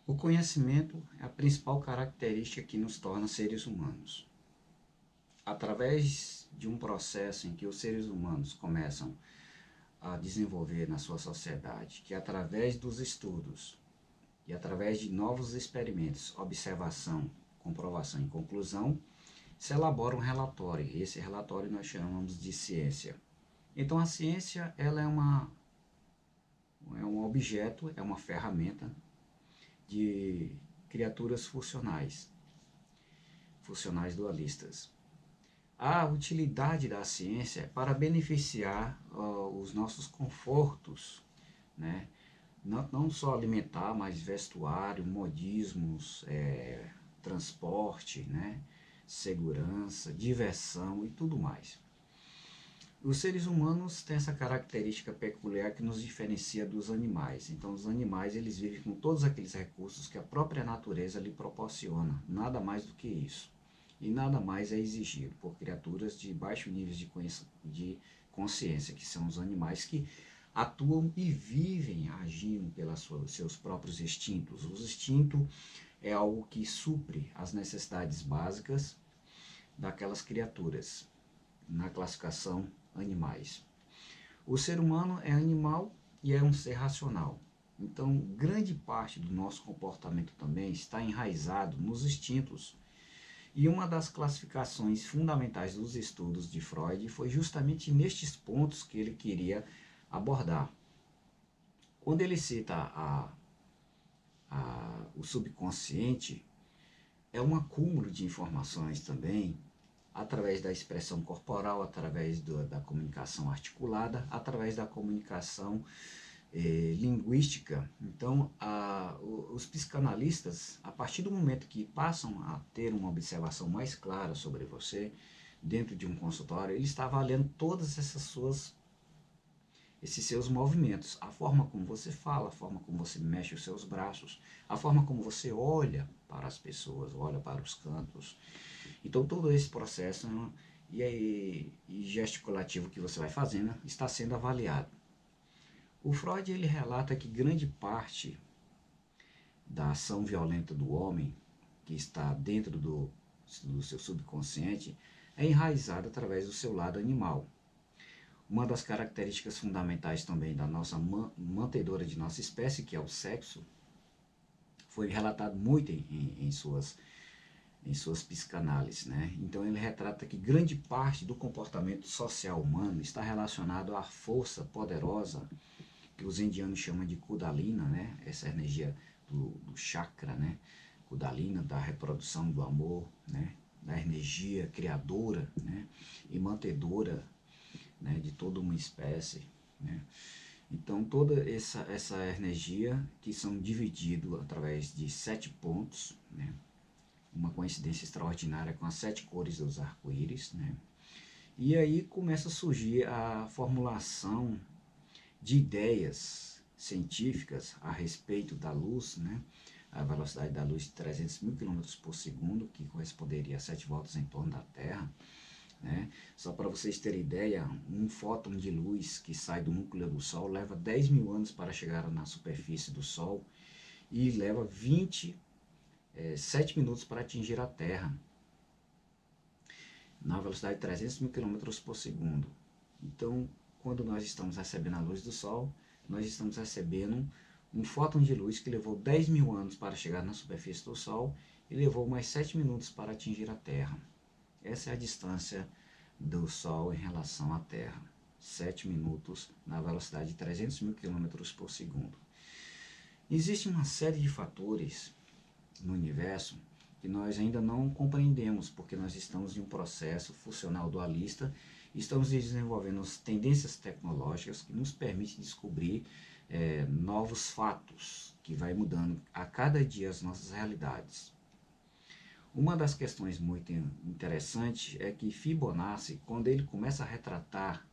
O conhecimento é a principal característica que nos torna seres humanos. Através de um processo em que os seres humanos começam a desenvolver na sua sociedade, que através dos estudos e através de novos experimentos, observação, comprovação e conclusão, se elabora um relatório. Esse relatório nós chamamos de ciência. Então a ciência ela é um objeto, é uma ferramenta de criaturas funcionais dualistas. A utilidade da ciência é para beneficiar os nossos confortos, né? Não só alimentar, mas vestuário, modismos, transporte, né? Segurança, diversão e tudo mais. Os seres humanos têm essa característica peculiar que nos diferencia dos animais. Então, os animais eles vivem com todos aqueles recursos que a própria natureza lhe proporciona, nada mais do que isso. E nada mais é exigido por criaturas de baixo nível de consciência, que são os animais que atuam e vivem agindo pelos seus próprios instintos. O instinto é algo que supre as necessidades básicas daquelas criaturas, na classificação animais. O ser humano é animal e é um ser racional. Então, grande parte do nosso comportamento também está enraizado nos instintos. E uma das classificações fundamentais dos estudos de Freud foi justamente nestes pontos que ele queria abordar. Quando ele cita o subconsciente, é um acúmulo de informações também, através da expressão corporal, através da comunicação articulada, através da comunicação linguística. Então, os psicanalistas, a partir do momento que passam a ter uma observação mais clara sobre você, dentro de um consultório, ele está avaliando todas esses seus movimentos, a forma como você fala, a forma como você mexe os seus braços, a forma como você olha para as pessoas, olha para os cantos. Então todo esse processo e gesticulativo que você vai fazendo está sendo avaliado. O Freud ele relata que grande parte da ação violenta do homem, que está dentro do seu subconsciente, é enraizada através do seu lado animal. Uma das características fundamentais também da nossa mantedora de nossa espécie, que é o sexo, foi relatado muito em suas psicanálises, né? Então ele retrata que grande parte do comportamento social humano está relacionado à força poderosa que os indianos chamam de Kundalina, né? Essa energia do chakra, né? Kundalina, da reprodução do amor, né? Da energia criadora, né? E mantedora, né? De toda uma espécie, né? Então toda essa energia que são divididos através de 7 pontos, né? Uma coincidência extraordinária com as 7 cores dos arco-íris, né? E aí começa a surgir a formulação de ideias científicas a respeito da luz, né? A velocidade da luz de 300 mil km por segundo, que corresponderia a 7 voltas em torno da Terra, né? Só para vocês terem ideia, um fóton de luz que sai do núcleo do Sol leva 10 mil anos para chegar na superfície do Sol e leva 7 minutos para atingir a Terra, na velocidade de 300 mil km por segundo. Então, quando nós estamos recebendo a luz do Sol, nós estamos recebendo um fóton de luz que levou 10 mil anos para chegar na superfície do Sol e levou mais 7 minutos para atingir a Terra. Essa é a distância do Sol em relação à Terra. 7 minutos na velocidade de 300 mil km por segundo. Existe uma série de fatores no universo que nós ainda não compreendemos, porque nós estamos em um processo funcional dualista e estamos desenvolvendo tendências tecnológicas que nos permitem descobrir novos fatos que vai mudando a cada dia as nossas realidades. Uma das questões muito interessantes é que Fibonacci, quando ele começa a retratar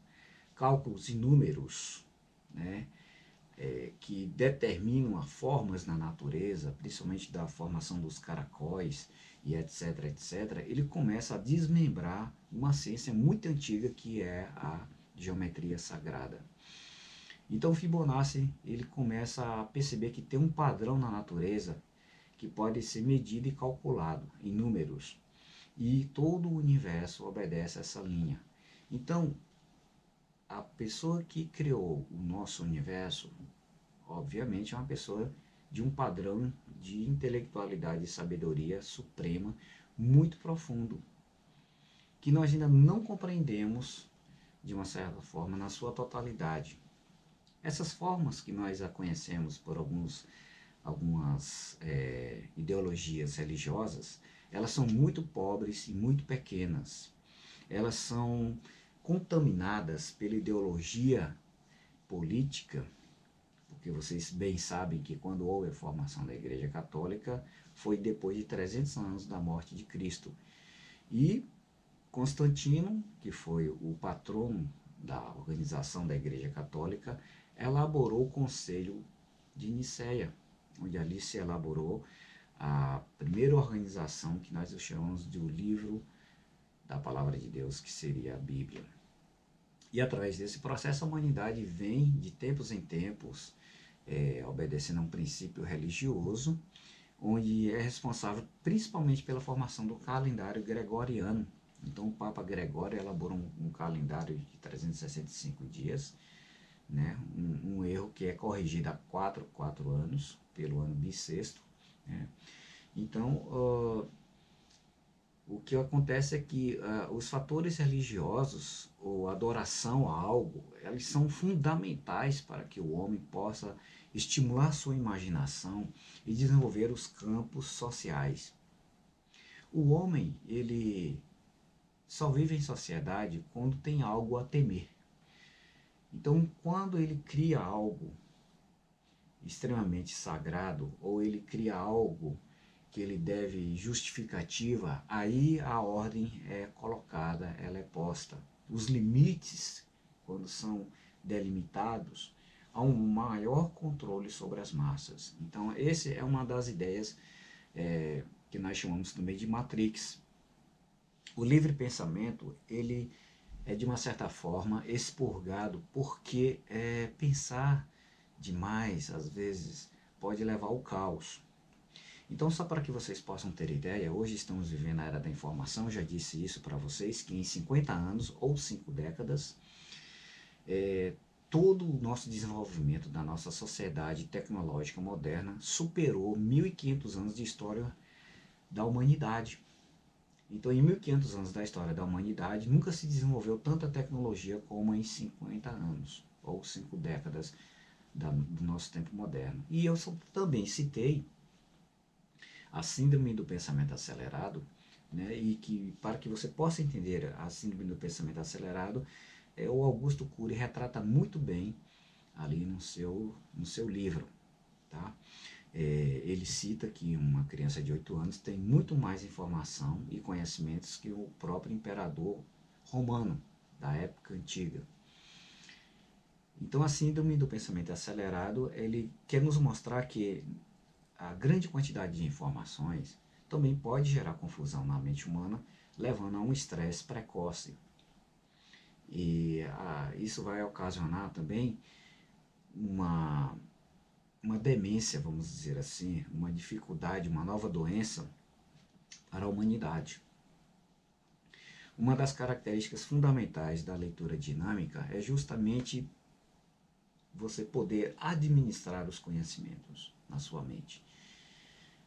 cálculos e números, né, que determinam as formas na natureza, principalmente da formação dos caracóis e etc, etc, ele começa a desmembrar uma ciência muito antiga que é a geometria sagrada. Então Fibonacci ele começa a perceber que tem um padrão na natureza que pode ser medido e calculado em números. E todo o universo obedece a essa linha. Então, a pessoa que criou o nosso universo, obviamente, é uma pessoa de um padrão de intelectualidade e sabedoria suprema muito profundo, que nós ainda não compreendemos de uma certa forma na sua totalidade. Essas formas que nós a conhecemos por algumas ideologias religiosas, elas são muito pobres e muito pequenas. Elas são contaminadas pela ideologia política, porque vocês bem sabem que quando houve a formação da Igreja Católica foi depois de 300 anos da morte de Cristo. E Constantino, que foi o patrono da organização da Igreja Católica, elaborou o Concílio de Nicéia, onde ali se elaborou a primeira organização que nós chamamos de o livro da Palavra de Deus, que seria a Bíblia. E através desse processo a humanidade vem de tempos em tempos obedecendo a um princípio religioso, onde é responsável principalmente pela formação do calendário gregoriano. Então o Papa Gregório elaborou um calendário de 365 dias, né? Um erro que é corrigido há 4 anos, pelo ano bissexto. Né? Então, o que acontece é que os fatores religiosos ou adoração a algo, eles são fundamentais para que o homem possa estimular sua imaginação e desenvolver os campos sociais. O homem, ele só vive em sociedade quando tem algo a temer. Então, quando ele cria algo extremamente sagrado, ou ele cria algo que ele deve justificativa, aí a ordem é colocada, ela é posta. Os limites, quando são delimitados, há um maior controle sobre as massas. Então, essa é uma das ideias que nós chamamos também de Matrix. O livre pensamento, ele é de uma certa forma expurgado, porque pensar demais, às vezes, pode levar ao caos. Então, só para que vocês possam ter ideia, hoje estamos vivendo a era da informação, já disse isso para vocês, que em 50 anos ou 5 décadas, todo o nosso desenvolvimento da nossa sociedade tecnológica moderna superou 1.500 anos de história da humanidade. Então, em 1.500 anos da história da humanidade, nunca se desenvolveu tanta tecnologia como em 50 anos, ou 5 décadas do nosso tempo moderno. E eu também citei a síndrome do pensamento acelerado, né, e que, para que você possa entender a síndrome do pensamento acelerado, o Augusto Cury retrata muito bem ali no seu livro. Tá? Ele cita que uma criança de 8 anos tem muito mais informação e conhecimentos que o próprio imperador romano da época antiga. Então a síndrome do pensamento acelerado, ele quer nos mostrar que a grande quantidade de informações também pode gerar confusão na mente humana, levando a um estresse precoce. E isso vai ocasionar também uma demência, vamos dizer assim, uma dificuldade, uma nova doença para a humanidade. Uma das características fundamentais da leitura dinâmica é justamente você poder administrar os conhecimentos na sua mente.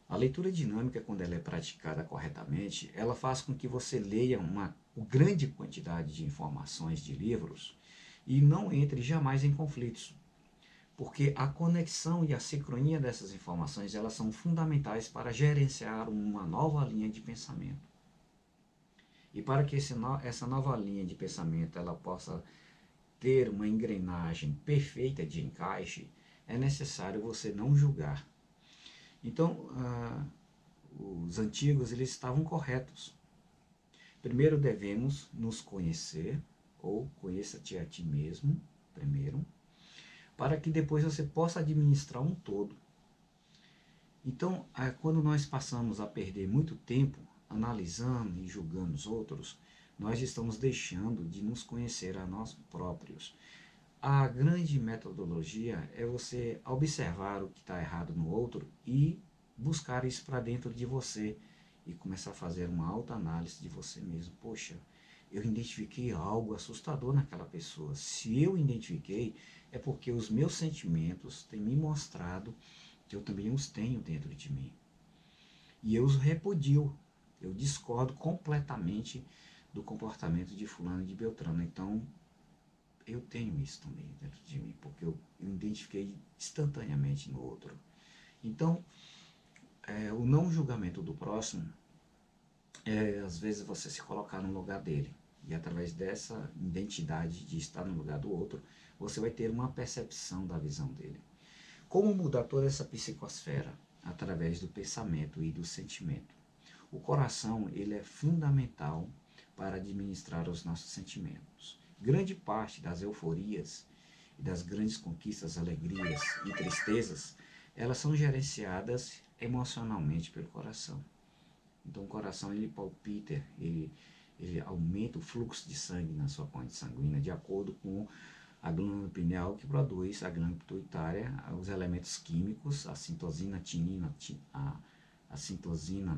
A leitura dinâmica, quando ela é praticada corretamente, ela faz com que você leia uma grande quantidade de informações de livros e não entre jamais em conflitos. Porque a conexão e a sincronia dessas informações, elas são fundamentais para gerenciar uma nova linha de pensamento. E para que essa nova linha de pensamento ela possa ter uma engrenagem perfeita de encaixe, é necessário você não julgar. Então, os antigos eles estavam corretos. Primeiro devemos nos conhecer, ou conheça-te a ti mesmo, primeiro, para que depois você possa administrar um todo. Então, quando nós passamos a perder muito tempo analisando e julgando os outros, nós estamos deixando de nos conhecer a nós próprios. A grande metodologia é você observar o que está errado no outro e buscar isso para dentro de você e começar a fazer uma autoanálise de você mesmo. Poxa, eu identifiquei algo assustador naquela pessoa. Se eu identifiquei, é porque os meus sentimentos têm me mostrado que eu também os tenho dentro de mim. E eu os repudio. Eu discordo completamente do comportamento de fulano e de Beltrano. Então, eu tenho isso também dentro de mim, porque eu identifiquei instantaneamente no outro. Então, o não julgamento do próximo às vezes você se colocar no lugar dele. E através dessa identidade de estar no lugar do outro, você vai ter uma percepção da visão dele. Como mudar toda essa psicosfera? Através do pensamento e do sentimento. O coração, ele é fundamental para administrar os nossos sentimentos. Grande parte das euforias e das grandes conquistas, alegrias e tristezas, elas são gerenciadas emocionalmente pelo coração. Então o coração, ele palpita, ele aumenta o fluxo de sangue na sua corrente sanguínea de acordo com a glândula pineal, que produz a glândula pituitária, os elementos químicos, a citosina, a citosina,